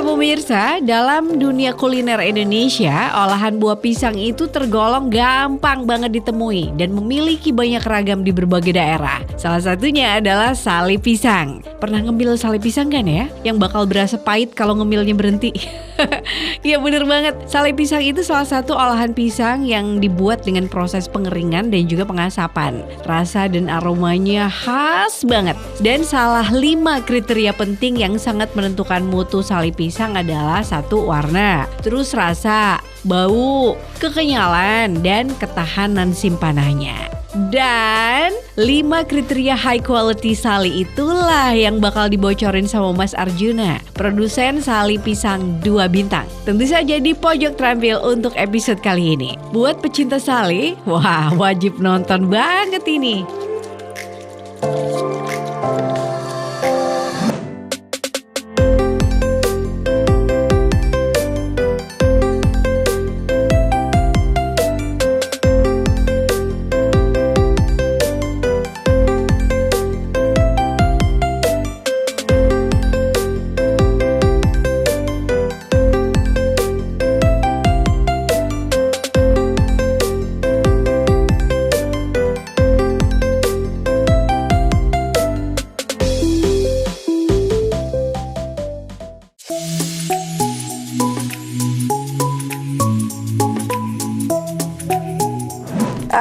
Ya pemirsa, dalam dunia kuliner Indonesia, olahan buah pisang itu tergolong gampang banget ditemui dan memiliki banyak ragam di berbagai daerah. Salah satunya adalah sale pisang. Pernah ngemil sale pisang kan ya? Yang bakal berasa pahit kalau ngemilnya berhenti. Iya bener banget, sale pisang itu salah satu olahan pisang yang dibuat dengan proses pengeringan dan juga pengasapan. Rasa dan aromanya khas banget. Dan salah 5 kriteria penting yang sangat menentukan mutu sale pisang adalah 1. Warna, terus rasa, bau, kekenyalan, dan ketahanan simpanannya. Dan 5 kriteria high quality sale itulah yang bakal dibocorin sama Mas Arjuna, produsen sale pisang 2 bintang. Tentu saja di pojok terampil untuk episode kali ini. Buat pecinta sale, wah wajib nonton banget ini.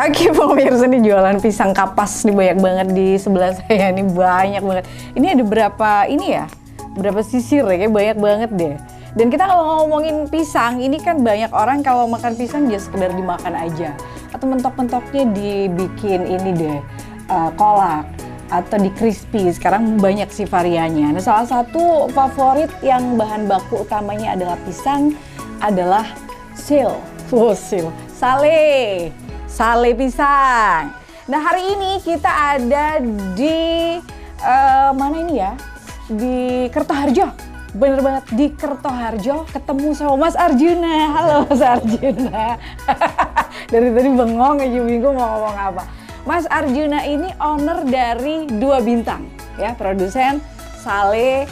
Oke pemirsa, nih jualan pisang kapas nih banyak banget di sebelah saya nih, banyak banget. Ini ada berapa ini ya? Berapa sisir ya? Kayak banyak banget deh. Dan kita kalau ngomongin pisang, ini kan banyak orang kalau makan pisang dia sekedar dimakan aja. Atau mentok-mentoknya dibikin ini deh, kolak. Atau di crispy, sekarang banyak sih variannya. Nah salah satu favorit yang bahan baku utamanya adalah pisang adalah sale pisang. Nah hari ini kita ada di mana ini ya? Di Kertoharjo. Bener banget di Kertoharjo, ketemu sama Mas Arjuna. Halo Mas Arjuna. Dari tadi bengong aja, bingung mau ngomong apa. Mas Arjuna ini owner dari 2 bintang ya, produsen sale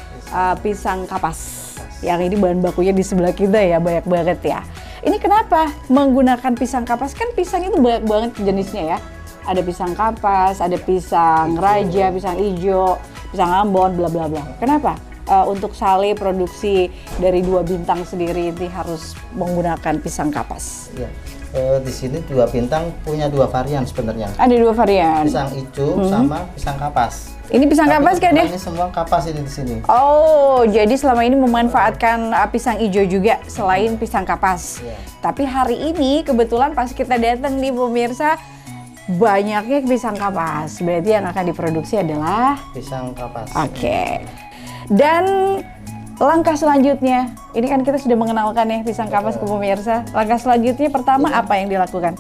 pisang kapas. Yang ini bahan bakunya di sebelah kita ya, banyak banget ya. Ini kenapa menggunakan pisang kapas? Kan pisang itu banyak banget jenisnya ya. Ada pisang kapas, ada pisang raja, pisang hijau, pisang ambon, bla bla bla. Kenapa? Untuk sale produksi dari 2 bintang sendiri ini harus menggunakan pisang kapas. Ya. Di sini 2 bintang punya 2 varian sebenarnya. Ada 2 varian. Pisang hijau sama pisang kapas. Ini pisang kapas kan ya? Ini semua kapas ini di sini. Oh, jadi selama ini memanfaatkan pisang hijau juga selain pisang kapas. Yeah. Tapi hari ini kebetulan pas kita datang nih pemirsa, banyaknya pisang kapas. Berarti yang akan diproduksi adalah pisang kapas. Oke. Dan langkah selanjutnya, ini kan kita sudah mengenalkan ya pisang kapas ke pemirsa. Langkah selanjutnya pertama apa yang dilakukan?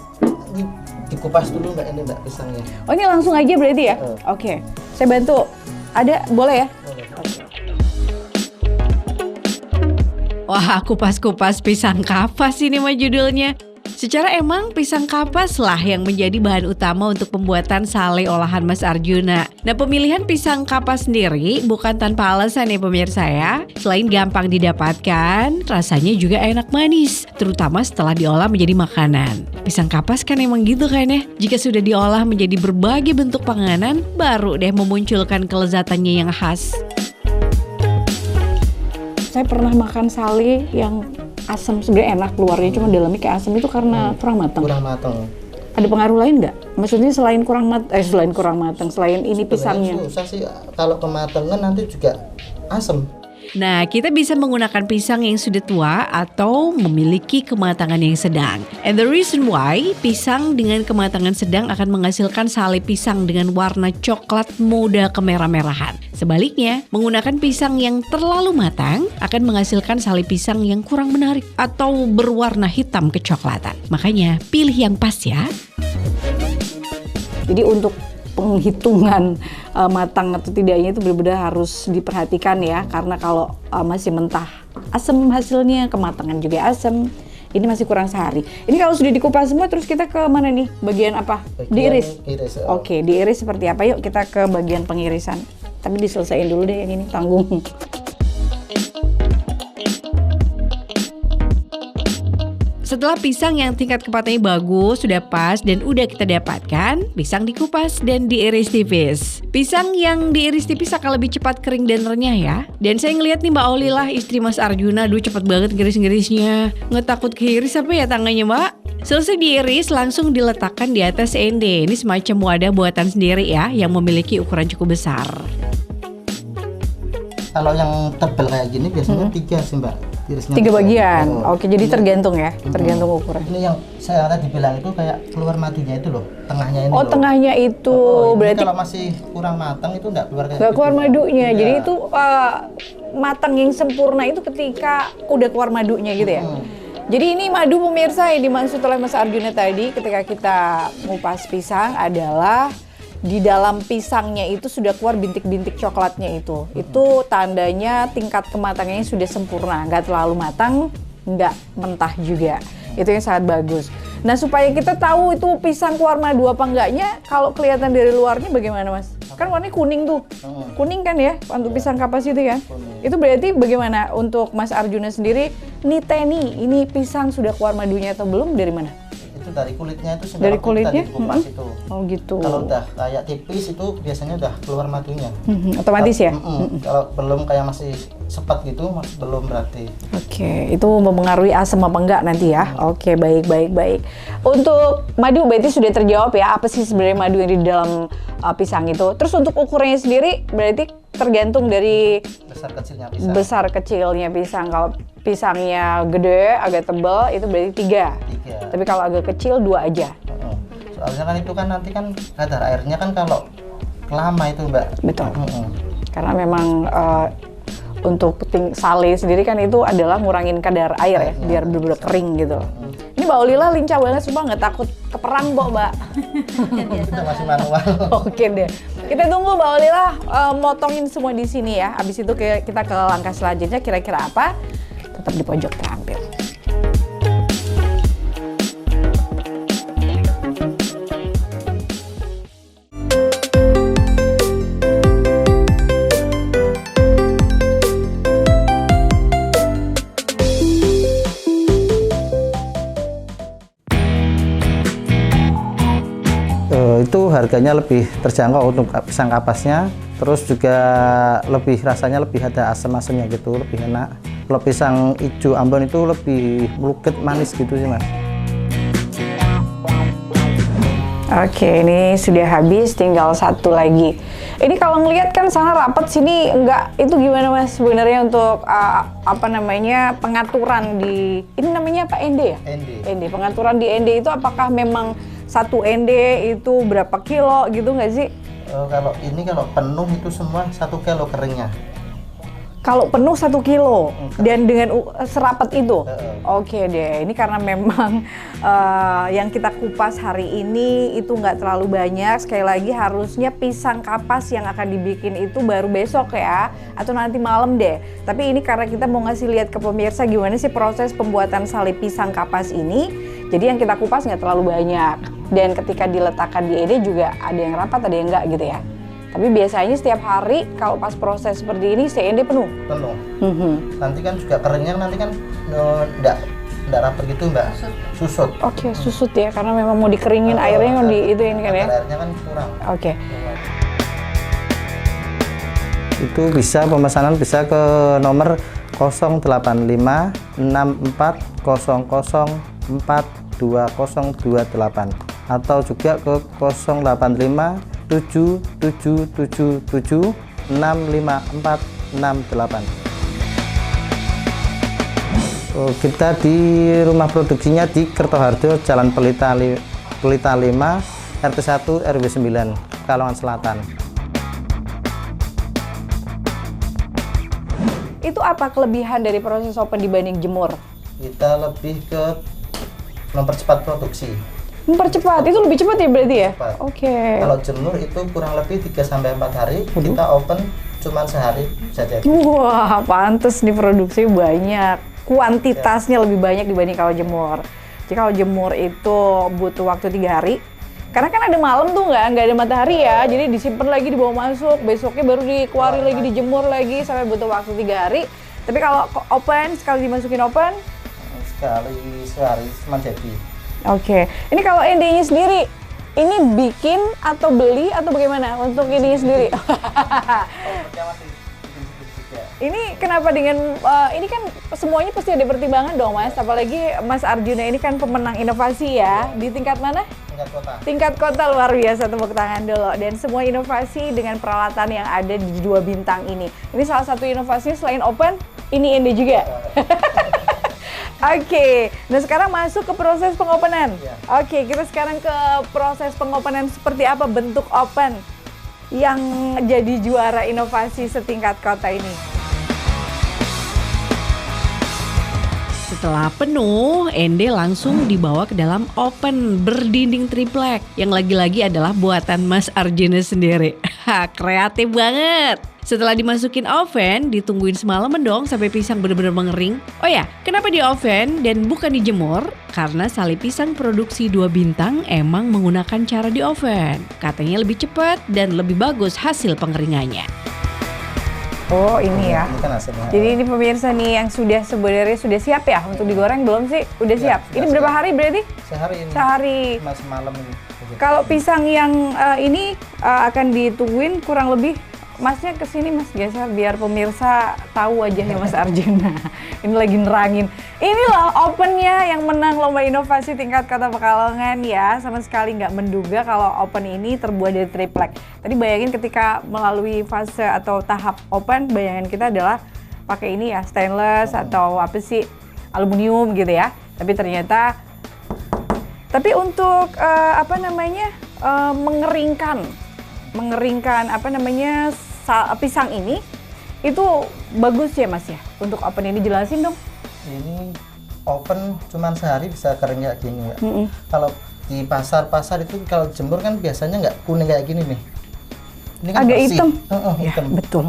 Dikupas dulu mbak, ini mbak pisangnya. Oh ini langsung aja berarti ya? Oke. Saya bantu. Ada, boleh ya? Boleh. Wah, kupas-kupas pisang kapas ini mah judulnya. Secara emang pisang kapas lah yang menjadi bahan utama untuk pembuatan sale olahan Mas Arjuna. Nah pemilihan pisang kapas sendiri bukan tanpa alasan ya pemirsa ya. Selain gampang didapatkan, rasanya juga enak manis. Terutama setelah diolah menjadi makanan. Pisang kapas kan emang gitu kan ya. Jika sudah diolah menjadi berbagai bentuk panganan, baru deh memunculkan kelezatannya yang khas. Saya pernah makan sale yang asam, sebenarnya enak keluarnya, cuma dalamnya kayak asam itu karena kurang matang. Kurang matang. Ada pengaruh lain nggak? Maksudnya selain kurang matang, selain ini pisangnya. Susah sih kalau kematangan nanti juga asam. Nah, kita bisa menggunakan pisang yang sudah tua atau memiliki kematangan yang sedang. And the reason why, pisang dengan kematangan sedang akan menghasilkan sale pisang dengan warna coklat muda kemerah-merahan. Sebaliknya, menggunakan pisang yang terlalu matang akan menghasilkan sale pisang yang kurang menarik atau berwarna hitam kecoklatan. Makanya, pilih yang pas ya. Jadi untuk penghitungan matang atau tidaknya itu benar-benar harus diperhatikan ya, karena kalau masih mentah asam hasilnya, kematangan juga asam. Ini masih kurang sehari. Ini kalau sudah dikupas semua, terus kita ke mana nih? Bagian apa? Diiris. Oke, diiris seperti apa? Yuk kita ke bagian pengirisan. Tapi diselesaikan dulu deh yang ini, tanggung. Setelah pisang yang tingkat kepatannya bagus, sudah pas dan udah kita dapatkan, pisang dikupas dan diiris tipis. Pisang yang diiris tipis akan lebih cepat kering dan renyah ya. Dan saya ngeliat nih Mbak Olilah, istri Mas Arjuna, aduh cepet banget ngiris-ngirisnya. Nggak takut keiris apa ya tangannya Mbak? Selesai diiris, langsung diletakkan di atas ende. Ini semacam wadah buatan sendiri ya, yang memiliki ukuran cukup besar. Kalau yang tebal kayak gini biasanya 3 sih Mbak. Irisnya 3 bagian. Oh. Oke, jadi tergantung ya, tergantung ukuran. Ini yang saya tadi bilang itu kayak keluar madunya itu loh, tengahnya ini Oh, loh. tengahnya itu Ini berarti kalau masih kurang matang itu nggak keluar kayak nggak gitu. keluar madunya. Iya. Jadi itu matang yang sempurna itu ketika udah keluar madunya gitu ya. Jadi ini madu pemirsa yang dimaksud oleh Mas Arjuna tadi ketika kita ngupas pisang adalah di dalam pisangnya itu sudah keluar bintik-bintik coklatnya itu. Itu tandanya tingkat kematangannya sudah sempurna, nggak terlalu matang, nggak mentah juga. Itu yang sangat bagus. Nah, supaya kita tahu itu pisang keluar madu apa enggaknya, kalau kelihatan dari luarnya bagaimana Mas? Kan warnanya kuning tuh. Kuning kan ya, untuk pisang kapas itu kan? Itu berarti bagaimana untuk Mas Arjuna sendiri, niteni ini pisang sudah keluar madunya atau belum, dari mana? Itu dari kulitnya itu Dari kulitnya? dikupas itu. Oh gitu. Kalau udah kayak tipis itu biasanya udah keluar madunya. Otomatis ya? Kalau belum kayak masih sepat gitu, belum berarti. Oke, itu mempengaruhi asam apa enggak nanti ya? Oke, baik. Untuk madu berarti sudah terjawab ya, apa sih sebenarnya madu yang di dalam pisang itu. Terus untuk ukurannya sendiri berarti tergantung dari besar kecilnya pisang. Kalau pisangnya gede, agak tebal, itu berarti 3. Tapi kalau agak kecil 2 aja. Soalnya kan itu kan nanti kan kadar airnya kan kalau lama itu Mbak. Betul. Karena memang untuk sale sendiri kan itu adalah ngurangin kadar air ya, biar benar-benar kering gitu. Ini Mbak Olilah lincah banget, sumpah nggak takut keperang Mbak. Kita masih manual. Oke deh. Kita tunggu Mbak Olilah motongin semua di sini ya. Habis itu kita ke langkah selanjutnya, kira-kira apa? Tetap di pojok terampil. Itu harganya lebih terjangkau untuk pisang kapasnya, terus juga rasanya lebih ada asam-asamnya gitu, lebih enak. Kalau pisang hijau Ambon itu lebih meluket manis gitu sih Mas. Oke, ini sudah habis, tinggal satu lagi. Ini kalau ngelihat kan sana rapat, sini enggak. Itu gimana Mas sebenarnya untuk pengaturan di ini namanya apa, ende ya? Ende. Pengaturan di ende itu apakah memang satu ende itu berapa kilo gitu nggak sih? Kalau penuh itu semua 1 kilo keringnya. Kalau penuh 1 kilo dan dengan serapat itu? Oke deh, ini karena memang yang kita kupas hari ini itu nggak terlalu banyak. Sekali lagi harusnya pisang kapas yang akan dibikin itu baru besok ya, atau nanti malam deh. Tapi ini karena kita mau ngasih lihat ke pemirsa gimana sih proses pembuatan sale pisang kapas ini. Jadi yang kita kupas nggak terlalu banyak. Dan ketika diletakkan di ende juga ada yang rapat, ada yang enggak gitu ya. Tapi biasanya setiap hari kalau pas proses seperti ini ende penuh. Nanti kan juga keringnya nanti kan enggak rapat gitu Mbak. Susut. Oke, susut ya karena memang mau dikeringin airnya kan itu ini kan ya. Airnya kan kurang. Oke. Itu pemesanan bisa ke nomor 085640042028 atau juga ke 085777765468. Kita di rumah produksinya di Kertoharjo, Jalan Pelita 5, RT 1 RW 9, Pekalongan Selatan. Itu apa kelebihan dari proses open dibanding jemur? Kita lebih ke mempercepat produksi. Mempercepat, itu lebih cepat ya berarti ya? Oke. Kalau jemur itu kurang lebih 3-4 hari, kita open cuma sehari saja. Wah, pantes nih produksi banyak. Kuantitasnya lebih banyak dibanding kalau jemur. Jadi kalau jemur itu butuh waktu 3 hari. Karena kan ada malam tuh nggak ada matahari ya, jadi disimpan lagi, dibawa masuk, besoknya baru dikeluarin lagi, dijemur lagi sampai butuh waktu 3 hari. Tapi kalau open, sekali dimasukin open, sekali sehari cuma jadi. Oke, ini kalau endingnya sendiri, ini bikin atau beli atau bagaimana untuk ini sendiri? Ini kenapa dengan ini kan semuanya pasti ada pertimbangan dong Mas, apalagi Mas Arjuna ini kan pemenang inovasi ya, di tingkat mana? Tingkat kota. Tingkat kota, luar biasa, tepuk tangan dulu. Dan semua inovasi dengan peralatan yang ada di 2 bintang ini. Ini salah satu inovasinya selain open, ini Ende juga. Oke, nah sekarang masuk ke proses pengopenan. Iya. Oke, kita sekarang ke proses pengopenan seperti apa bentuk open yang jadi juara inovasi setingkat kota ini. Setelah penuh, Ende langsung dibawa ke dalam oven berdinding triplek yang lagi-lagi adalah buatan Mas Arjuna sendiri. Kreatif banget. Setelah dimasukin oven, ditungguin semalaman dong sampai pisang benar-benar mengering. Oh ya, kenapa di oven dan bukan dijemur? Karena sale pisang produksi 2 bintang emang menggunakan cara di oven. Katanya lebih cepat dan lebih bagus hasil pengeringannya. Oh ini ya. Ini kan hasilnya. Jadi ini pemirsa nih yang sebenarnya sudah siap ya untuk digoreng belum sih? Udah siap. Ini berapa hari berarti? Sehari ini. Sehari. Mas malam ini. Kalau pisang yang ini akan ditungguin kurang lebih, Masnya kesini Mas geser biar pemirsa tahu wajahnya Mas Arjuna. Ini lagi nerangin. Ini loh opennya yang menang lomba inovasi tingkat kota Pekalongan ya. Sama sekali nggak menduga kalau open ini terbuat dari triplek. Tadi bayangin ketika melalui fase atau tahap open, bayangan kita adalah pakai ini ya stainless atau apa sih aluminium gitu ya. Tapi ternyata untuk mengeringkan apa namanya pisang ini itu bagus ya Mas ya untuk open ini, jelasin dong. Ini open cuman sehari bisa kering kayak gini ya. Kalau di pasar-pasar itu kalau jemur kan biasanya nggak kuning kayak gini nih. Ini kan agak bersih. hitam. Hitam. Ya, betul.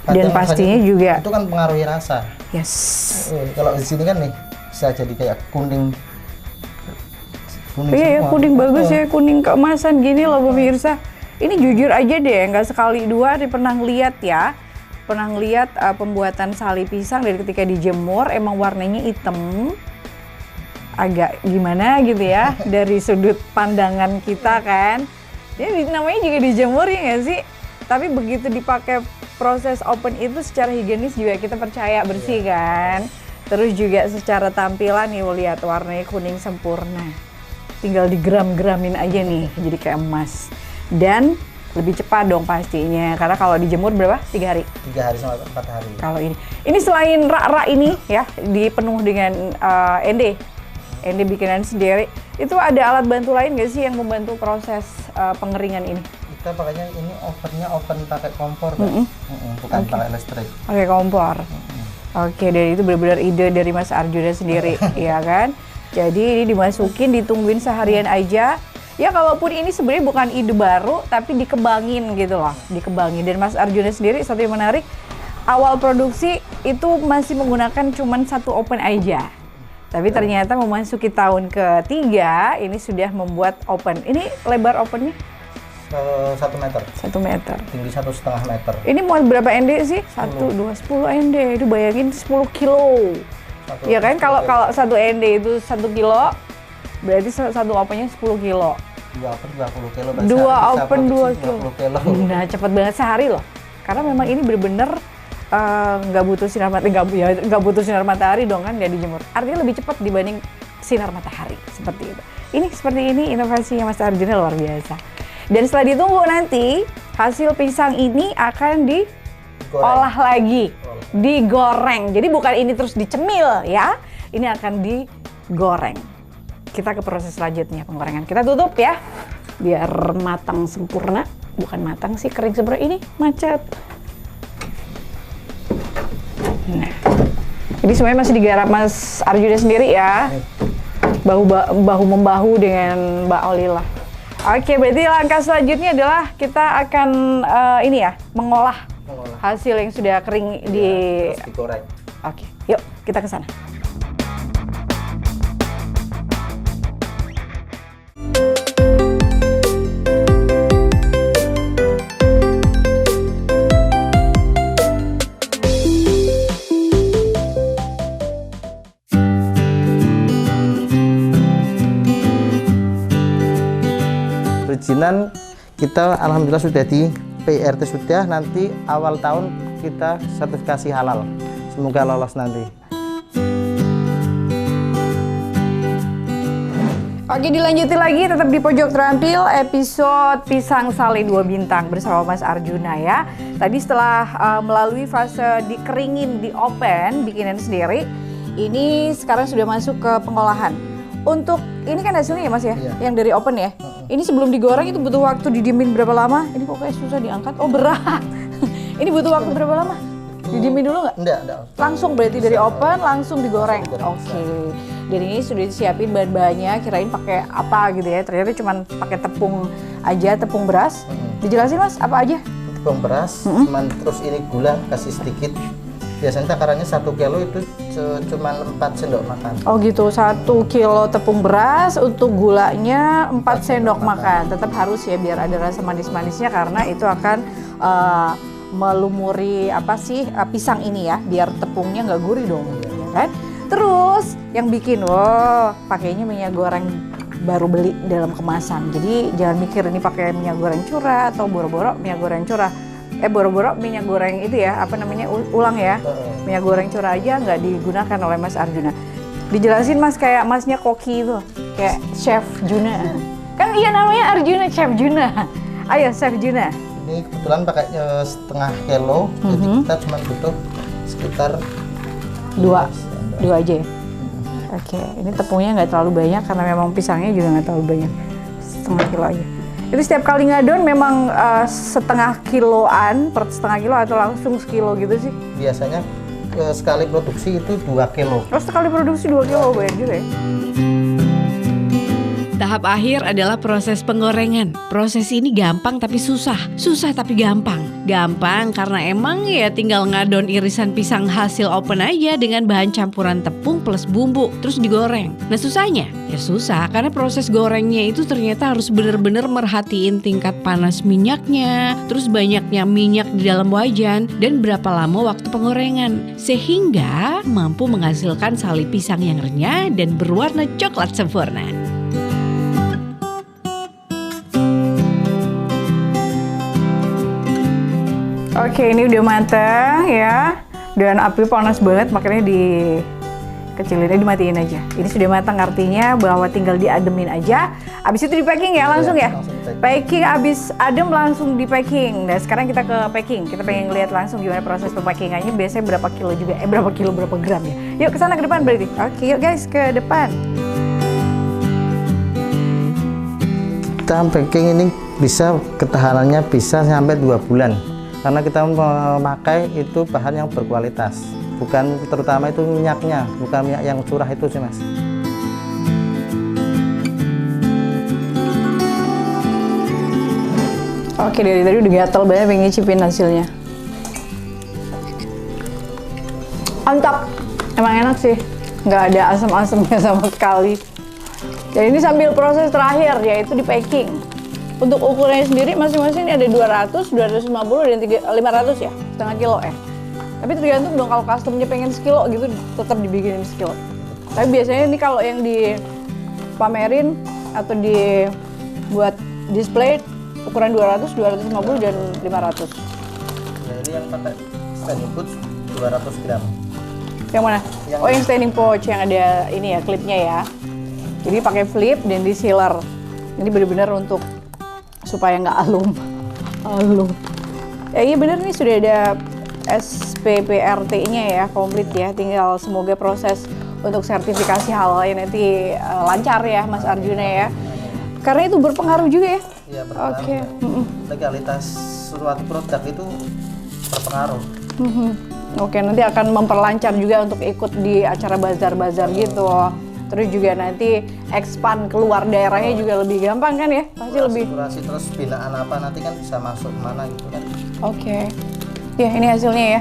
Kadang Dan pastinya rasanya juga itu kan pengaruhi rasa. yes. Kalau di sini kan nih bisa jadi kayak kuning. Iya, semua. kuning bagus ya, kuning keemasan gini loh pemirsa. Ini jujur aja deh, nggak sekali dua pernah ngeliat ya. Pernah ngeliat pembuatan sale pisang dari ketika dijemur emang warnanya hitam. Agak gimana gitu ya dari sudut pandangan kita kan. Ini namanya juga dijemur ya nggak sih? Tapi begitu dipakai proses open itu secara higienis juga kita percaya bersih kan. Terus juga secara tampilan nih lihat warnanya kuning sempurna. Tinggal digram-geramin aja nih jadi kayak emas. Dan lebih cepat dong pastinya karena kalau dijemur berapa? 3 hari? 3 hari sama 4 hari. Kalau ini selain rak-rak ini ya dipenuh dengan Ende bikinan sendiri, itu ada alat bantu lain nggak sih yang membantu proses pengeringan ini? Kita pakainya ini ovennya oven pakai kompor, bukan pakai listrik. Pakai kompor. Oke, dan itu benar-benar ide dari Mas Arjuna sendiri, ya kan? Jadi ini dimasukin, ditungguin seharian aja. Ya kalaupun ini sebenarnya bukan ide baru, tapi dikembangin gitu loh, dikembangin. Dan Mas Arjuna sendiri satu yang menarik, awal produksi itu masih menggunakan cuman 1 open aja. Tapi ternyata memasuki tahun ketiga, ini sudah membuat open. Ini lebar opennya? 1 meter. 1 meter. Tinggi 1,5 meter. Ini mau berapa ND sih? 1, 2, 10 ND. Itu bayangin 10 kilo. Ya kan kalau 1 ND itu 1 kilo, berarti 1 opennya 10 kilo. 2 open 20 kilo. 2 open 2 kilo. 20 kilo. Nah cepet banget sehari loh. Karena memang ini bener-bener nggak butuh sinar matahari, nggak butuh sinar matahari dong kan, nggak dijemur. Artinya lebih cepat dibanding sinar matahari seperti itu. Ini seperti ini inovasinya Mas Arjuna luar biasa. Dan setelah ditunggu nanti hasil pisang ini akan diolah lagi, digoreng. Jadi bukan ini terus dicemil ya, ini akan digoreng. Kita ke proses selanjutnya penggorengan. Kita tutup ya, biar matang sempurna. Bukan matang sih, kering sempurna. Ini macet. Nah, ini semuanya masih digarap Mas Arjuna sendiri ya, bahu membahu dengan Mbak Olila. Oke, berarti langkah selanjutnya adalah kita akan ini ya, mengolah hasil yang sudah kering terus digoreng. Oke, yuk kita ke sana. kebetulan kita alhamdulillah sudah di PRT sudah, nanti awal tahun kita sertifikasi halal. Semoga lolos nanti. Oke, dilanjutin lagi tetap di Pojok Terampil episode Pisang Sale 2 Bintang bersama Mas Arjuna ya. Tadi setelah melalui fase dikeringin, di open, bikinan sendiri, ini sekarang sudah masuk ke pengolahan. Untuk ini kan hasilnya ya Mas ya, Iya. yang dari open ya. Ini sebelum digoreng itu butuh waktu didiemin berapa lama? Ini kok kayak susah diangkat. Oh berat. Ini butuh waktu berapa lama? Didiemin dulu nggak? Enggak. Langsung berarti dari open langsung digoreng. Langsung digoreng, Oke. Dan ini sudah disiapin bahan-bahannya, kirain pakai apa gitu ya. Ternyata cuma pakai tepung aja, tepung beras. Dijelasin Mas, apa aja? Tepung beras, cuman terus ini gula kasih sedikit. Biasanya takarannya 1 kilo itu cuma 4 sendok makan. Oh gitu, 1 kilo tepung beras untuk gulanya 4 sendok makan. Tetap harus ya biar ada rasa manis-manisnya karena itu akan melumuri pisang ini ya, biar tepungnya nggak gurih dong, ya kan? Terus yang bikin, pakainya minyak goreng baru beli dalam kemasan. Jadi jangan mikir ini pakai minyak goreng curah atau boro-boro minyak goreng curah. Boro-boro minyak goreng itu ya, ulang ya. Minyak goreng curah aja nggak digunakan oleh Mas Arjuna. Dijelasin Mas, kayak Masnya koki itu, kayak Chef Juna. Kan iya namanya Arjuna, Chef Juna. Ayo Chef Juna. Ini kebetulan pakai setengah kilo, jadi kita cuma butuh sekitar 2 aja ya? Oke, ini tepungnya nggak terlalu banyak karena memang pisangnya juga nggak terlalu banyak. Setengah kilo aja. Itu setiap kali ngadon memang setengah kiloan, per setengah kilo atau langsung sekilo gitu sih? Biasanya sekali produksi itu 2 kilo. Terus sekali produksi 2 kilo, banyak juga ya? Tahap akhir adalah proses penggorengan. Proses ini gampang tapi susah. Susah tapi gampang. Gampang karena emang ya tinggal ngadon irisan pisang hasil open aja dengan bahan campuran tepung plus bumbu, terus digoreng. Nah susahnya? Ya susah karena proses gorengnya itu ternyata harus benar-benar merhatiin tingkat panas minyaknya, terus banyaknya minyak di dalam wajan, dan berapa lama waktu penggorengan. Sehingga mampu menghasilkan sale pisang yang renyah dan berwarna coklat sempurna. Oke, ini udah matang ya, dan api panas banget makanya dikecilinnya, dimatiin aja. Ini sudah matang artinya bahwa tinggal diademin aja. Abis itu di packing ya langsung ya? Langsung Packing abis adem langsung di packing. Nah sekarang kita ke packing, kita pengen lihat langsung gimana proses pepackingannya. Biasanya berapa kilo juga, berapa gram ya? Yuk kesana ke depan berarti. Oke yuk guys ke depan. Kita packing ini bisa ketahanannya bisa sampai 2 bulan. Karena kita memakai itu bahan yang berkualitas, bukan terutama itu minyaknya, bukan minyak yang curah itu sih Mas. Oke, dari tadi udah gatel banget pengen ngicipin hasilnya. Mantap, emang enak sih, nggak ada asam-asamnya sama sekali. Dan ini sambil proses terakhir yaitu di packing. Untuk ukurannya sendiri masing-masing ini ada 200, 250, dan 500 ya, setengah kilo ya. Tapi tergantung dong kalau customnya pengen sekilo gitu, tetap dibikinin sekilo. Tapi biasanya ini kalau yang dipamerin atau dibuat display ukuran 200, 250, dan 500. Nah ini yang pakai standing pouch 200 gram. Yang mana? Yang standing pouch yang ada ini ya, klipnya ya. Jadi pakai flip dan di sealer. Ini benar-benar untuk supaya nggak alum. Ya iya bener nih sudah ada SPPRT-nya ya, komplit ya. Tinggal semoga proses untuk sertifikasi halalnya nanti lancar ya Mas Arjuna ya. Karena itu berpengaruh juga ya. Iya berpengaruh. Oke. Legalitas suatu produk itu berpengaruh. Oke, nanti akan memperlancar juga untuk ikut di acara bazar-bazar gitu. Terus juga nanti expand keluar daerahnya juga lebih gampang kan ya? Pasti lebih. Kurasi terus binaan apa nanti kan bisa masuk mana gitu kan. Oke. Ya, ini hasilnya ya.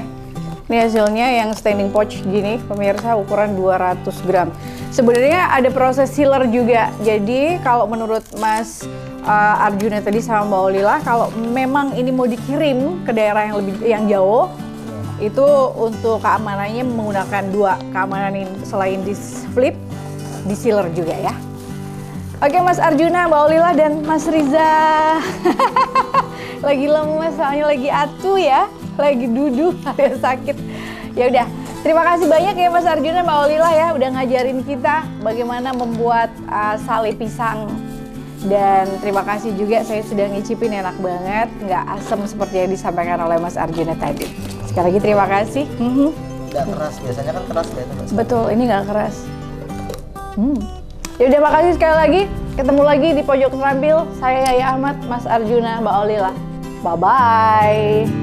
Ini hasilnya yang standing pouch gini, pemirsa, ukuran 200 gram. Sebenarnya ada proses sealer juga. Jadi kalau menurut Mas Arjuna tadi sama Mbak Olila, kalau memang ini mau dikirim ke daerah yang jauh, itu untuk keamanannya menggunakan 2 keamanan ini, selain di flip, di sealer juga ya. Oke Mas Arjuna, Mbak Olila dan Mas Riza. Lagi lemes, soalnya lagi atu ya, lagi duduk, alias sakit. Ya udah, terima kasih banyak ya Mas Arjuna, Mbak Olila ya, udah ngajarin kita bagaimana membuat sale pisang. Dan terima kasih juga saya sudah ngicipin, enak banget, nggak asam seperti yang disampaikan oleh Mas Arjuna tadi. Sekali lagi terima kasih. Nggak keras, biasanya kan keras ya itu. Betul, ini nggak keras. Ya udah, makasih sekali lagi. Ketemu lagi di Pojok Terampil. Saya Yaya Ahmad, Mas Arjuna, Mbak Olila. Bye-bye.